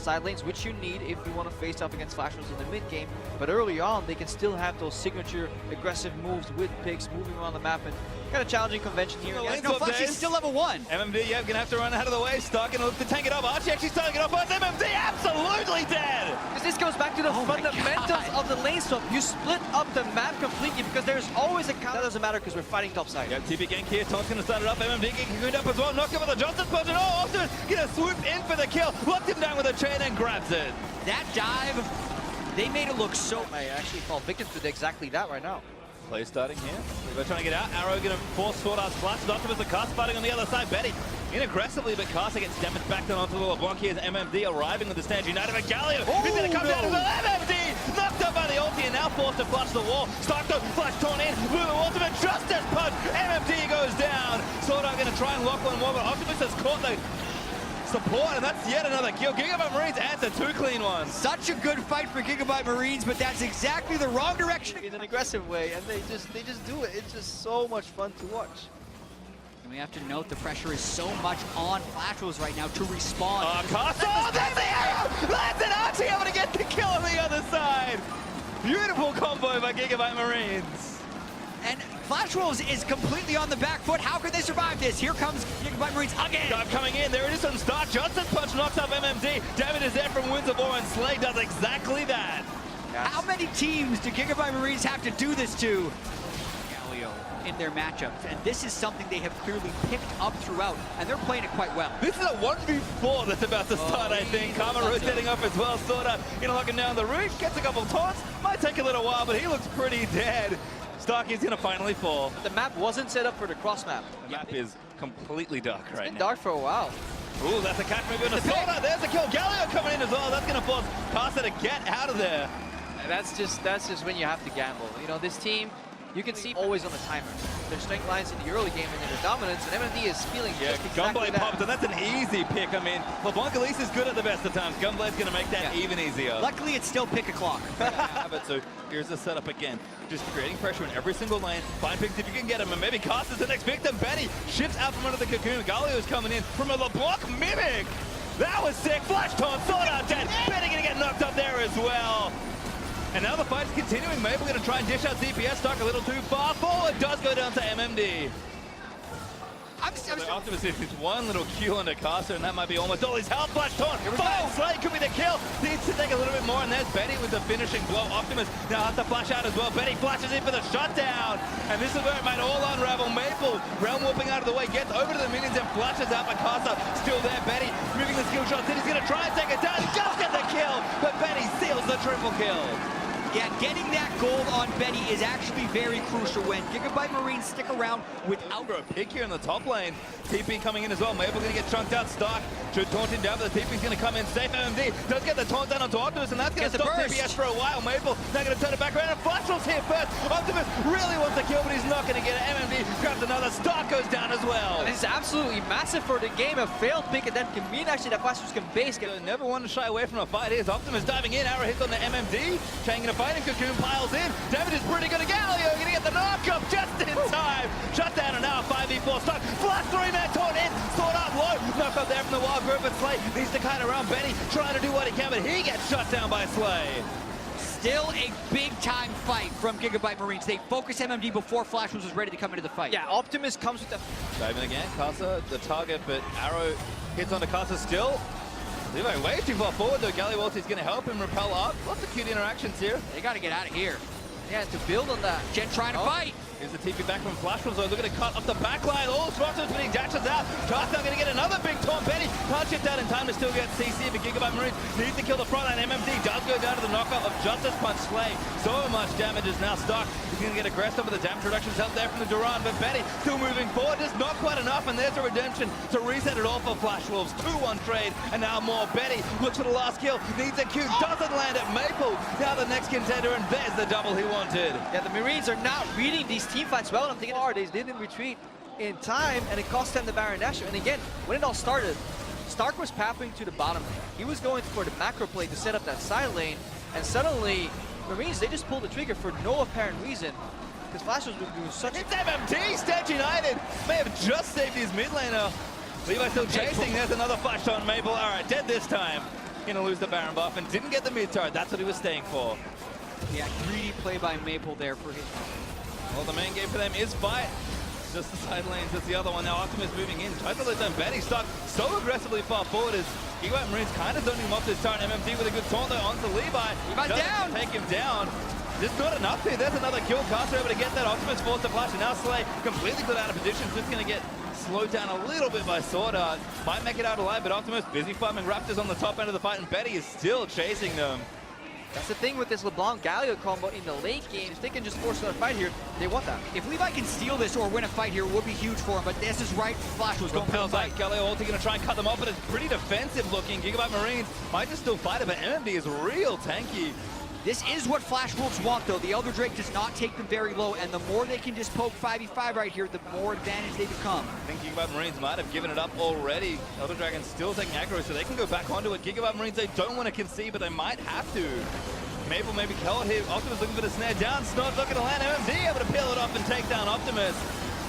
side lanes, which you need if you want to face off against Flash Wolves in the mid game. But early on, they can still have those signature aggressive moves with picks moving around the map, and kind of challenging convention here. No, Flash is still level 1. MMD, yeah, gonna have to run out of the way. Stark gonna look to tank it up. Archie actually starting it off, but MMD absolutely dead! Because this goes back to the fundamentals of the lane swap. You split up the map completely because there's always a counter. That doesn't matter because we're fighting top side. Yeah, TP gank here. Taunt's gonna start it up. MMD getting cocooned up as well. Knocked up with the Johnson punch, and Optimus gonna swoop in for the kill. Locked him down with a chain and grabs it. That dive, they made it look so... I actually fall victim to exactly that right now. Play starting here. They're trying to get out. Arrow gonna force Sword Art's flash. Optimus the cast fighting on the other side. Betty in aggressively, but Caster gets damaged back down onto the LeBlanc. Here's MMD arriving with the stand united. But Galio is gonna come down as well. MMD knocked up by the ulti and now forced to flush the wall. Stark though, flash torn in. Blue ultimate justice punch. MMD goes down. Sword Art gonna try and lock one more, but Optimus has caught the support, and that's yet another kill. Gigabyte Marines answer 2 clean ones. Such a good fight for Gigabyte Marines, but that's exactly the wrong direction. In an aggressive way, and they just do it. It's just so much fun to watch. And we have to note the pressure is so much on Flash Wolves right now to respond. Caster, that's the arrow! That's an Archie able to get the kill on the other side. Beautiful combo by Gigabyte Marines. And Flash Wolves is completely on the back foot. How can they survive this? Here comes Gigabyte Marines again. Dive coming in. There it is on Stark. Johnson punch knocks up MMD. Damage is there from Winds of War, and Slay does exactly that. Yes. How many teams do Gigabyte Marines have to do this to? Galio in their matchups, and this is something they have clearly picked up throughout, and they're playing it quite well. This is a 1v4 that's about to start, I think. Karma rotating up as well. Sword Art gonna lock him down the root. Gets a couple taunts. Might take a little while, but he looks pretty dead. Starky's gonna finally fall. The map wasn't set up for the cross map. The map is completely dark right now. It's been dark for a while. Ooh, that's a catch move in the Sword Art. There's the kill. Galio coming in as well. That's gonna force Caster to get out of there. That's just when you have to gamble. You know, this team, you can see always on the timer. Their strength lines in the early game and then their dominance, and MMD is feeling just exactly Gunblade that. popped, and that's an easy pick. I mean, LeBlanc at least is good at the best of times. Gunblade's gonna make that even easier. Luckily, it's still pick o'clock. So here's the setup again. Just creating pressure in every single lane. Find picks if you can get him, and maybe Caster's the next victim. Betty shifts out from under the cocoon. Galio's coming in from a LeBlanc mimic. That was sick. Flash taunt, Sword Art dead. Betty gonna get knocked up there as well. And now the fight's continuing. Maybe we're gonna try and dish out DPS. Stuck a little too far forward. Does go down to MMD. Optimus is one little Q on the Caster, and that might be almost all his health. Flash taunt. Slay could be the kill. Needs to take a little bit more, and there's Betty with the finishing blow. Optimus now has to flash out as well. Betty flashes in for the shutdown, and this is where it might all unravel. Maple realm warping out of the way, gets over to the minions and flashes out. But Caster still there. Betty moving the skill shot. He's gonna try and take it down. Just get the kill, but Betty seals the triple kill. Yeah, getting that gold on Betty is actually very crucial when Gigabyte Marines stick around without a pick here in the top lane. TP coming in as well. Maple gonna get chunked out. Stark should taunt him down, but the TP's gonna come in safe. MMD does get the taunt down onto Optimus, and that's gonna stop TPS for a while. Maple now gonna turn it back around, and Flash Wolves here first. Optimus really wants to kill, but he's not gonna get it. MMD grabs another. Stark goes down as well. This is absolutely massive for the game. A failed pick, and that can mean actually that Flash Wolves can base. Never want to shy away from a fight. Here's Optimus diving in. Arrow hits on the MMD. Changing a fighting cocoon piles in. Damage is pretty good. Galio gonna get the knock up just in time. Shut down, and now a 5v4 Stuck. Flash 3-man taunt in. Sword Art low. Knock up there from the wild group, but Slay needs to kite around Betty, trying to do what he can, but he gets shut down by Slay. Still a big-time fight from Gigabyte Marines. They focus MMD before Flash was ready to come into the fight. Yeah, Optimus comes with the... Diving again. Caster, the target, but Arrow hits onto Caster still. Levi way too far forward, though. Galliwalty's going to help him repel up. Lots of cute interactions here. They got to get out of here. Yeah, to build on that. Jen trying to fight. Here's the TP back from Flash Wolves. Looking to cut up the backline. Oh, Swamp's but he dashes out. Caster going to get another big taunt. Betty can't shift out in time to still get CC, but Gigabyte Marines needs to kill the front line. MMD does go down to the knockout of Justice Punch. Slay. So much damage is now stuck. He's going to get aggressive with the damage reductions out there from the Duran, but Betty still moving forward. Just not quite enough, and there's a redemption to reset it all for Flash Wolves. 2-1 trade, and now more. Betty looks for the last kill. Needs a Q. Doesn't land at Maple. Now the next contender, and there's the double he wanted. Yeah, the Marines are not reading these team fights well. I'm thinking they didn't retreat in time, and it cost them the Baron Nashor. And again, when it all started, Stark was pathing to the bottom lane. He was going for the macro play to set up that side lane, and suddenly, Marines, they just pulled the trigger for no apparent reason, because Flash was doing such... It's MMD! Stand United may have just saved his mid laner. Levi still chasing. There's another flash on Maple. All right, dead this time. Gonna lose the Baron buff and didn't get the mid turret. That's what he was staying for. Yeah, greedy play by Maple there for his. Well, the main game for them is fight. Just the side lanes as the other one. Now Optimus moving in. Tries to let them Benny stuck so aggressively far forward as Gigabyte Marines kind of zoning him off this turret. MMD with a good taunt though onto Levi. Levi down! Take him down. Just not enough here. There's another kill. Caster able to get that. Optimus forced to flash, and now Slay completely put out of position. Just going to get slowed down a little bit by Sword Art. Might make it out alive, but Optimus busy farming Raptors on the top end of the fight, and Betty is still chasing them. That's the thing with this LeBlanc Galio combo in the late game. If they can just force another fight here, they want that. If Levi can steal this or win a fight here, it would be huge for him, but this is right. Flash was going for the fight. Galio ulti going to try and cut them off, but it's pretty defensive looking. Gigabyte Marines might just still fight it, but MMD is real tanky. This is what Flash Wolves want, though. The Elder Drake does not take them very low, and the more they can just poke 5v5 right here, the more advantage they become. I think Gigabyte Marines might have given it up already. Elder Dragon's still taking aggro, so they can go back onto it. Gigabyte Marines, they don't want to concede, but they might have to. Maple maybe killed here. Optimus looking for the snare down. Snod's not going to land. MMD able to peel it off and take down Optimus.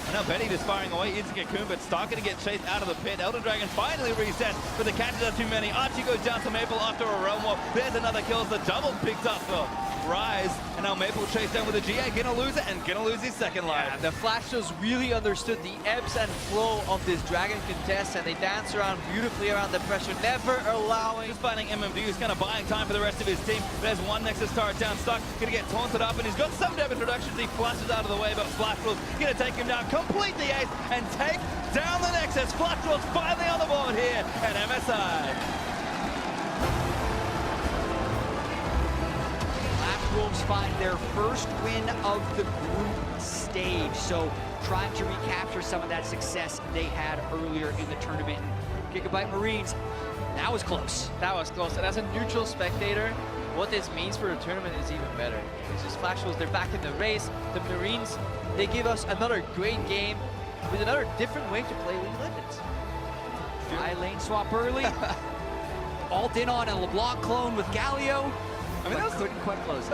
And now Betty just firing away into Cocoon, but Stark going to get chased out of the pit. Elder Dragon finally resets, but the catches are too many. Archie goes down to Maple after a realm war. There's another kill as the double picked up for Rise. And now Maple chased down with a GA, gonna lose it and gonna lose his second life. Yeah, the Flashos really understood the ebbs and flow of this Dragon contest, and they dance around beautifully around the pressure, never allowing. Just finding MMD, who's kind of buying time for the rest of his team. There's one Nexus turret down, Stuck, gonna get taunted up, and he's got some damage reductions. He flashes out of the way, but Flash Wolves gonna take him down, complete the ace, and take down the Nexus. Flash Wolves finally on the board here at MSI. Wolves find their first win of the group stage, so trying to recapture some of that success they had earlier in the tournament. Gigabyte Marines, that was close. That was close, and as a neutral spectator, what this means for the tournament is even better. It's just Flash Wolves, they're back in the race. The Marines, they give us another great game with another different way to play League of Legends. High lane swap early. Alt in on a LeBlanc clone with Galio. I mean, that couldn't quite close it.